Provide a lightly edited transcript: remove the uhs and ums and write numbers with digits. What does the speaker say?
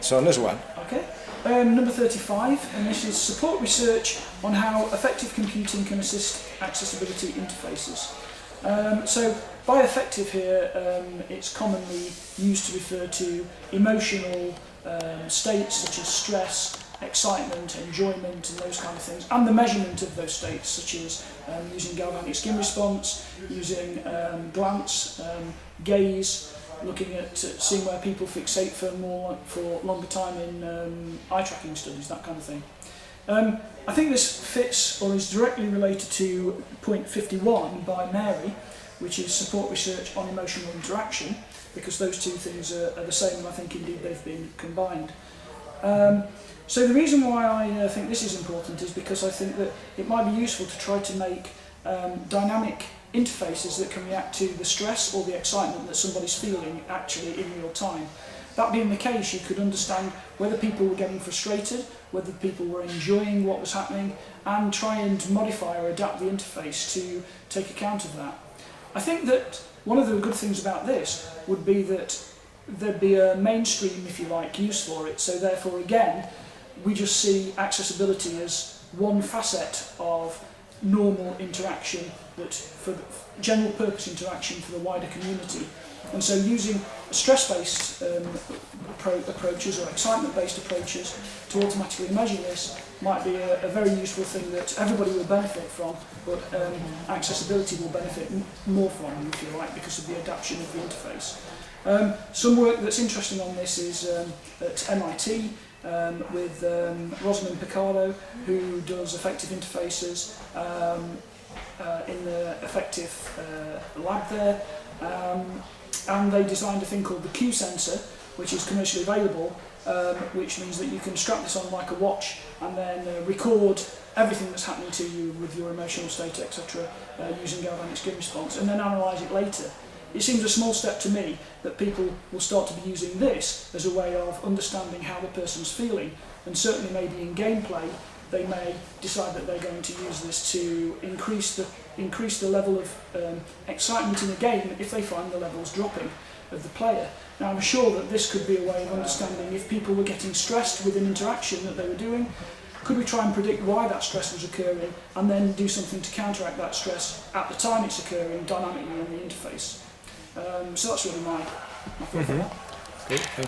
So there's one. Okay. Number 35, and this is support research on how effective computing can assist accessibility interfaces. So by effective here, it's commonly used to refer to emotional states such as stress, excitement, enjoyment and those kind of things, and the measurement of those states such as using galvanic skin response, using glance, gaze, looking at seeing where people fixate for longer time in eye tracking studies, that kind of thing. I think this fits or is directly related to point 51 by Mary, which is support research on emotional interaction, because those two things are the same, and I think indeed they've been combined. So the reason why I think this is important is because I think that it might be useful to try to make dynamic interfaces that can react to the stress or the excitement that somebody's feeling actually in real time. That being the case, you could understand whether people were getting frustrated, whether people were enjoying what was happening, and try and modify or adapt the interface to take account of that. I think that one of the good things about this would be that there'd be a mainstream, if you like, use for it, so therefore again we just see accessibility as one facet of normal interaction, that for general purpose interaction for the wider community. And so using stress-based approaches or excitement-based approaches to automatically measure this might be a very useful thing that everybody will benefit from, but accessibility will benefit more from, if you like, because of the adaptation of the interface. Some work that's interesting on this is at MIT, with Rosalind Picardo, who does effective interfaces in the effective lab there, and they designed a thing called the Q sensor, which is commercially available, which means that you can strap this on like a watch and then record everything that's happening to you with your emotional state, etc., using galvanic skin response, and then analyse it later. It seems a small step to me that people will start to be using this as a way of understanding how the person's feeling, and certainly maybe in gameplay they may decide that they're going to use this to increase the level of excitement in a game if they find the levels dropping of the player. Now I'm sure that this could be a way of understanding if people were getting stressed with an interaction that they were doing. Could we try and predict why that stress was occurring and then do something to counteract that stress at the time it's occurring dynamically in the interface? So that's really my thought on that. Good, thank you.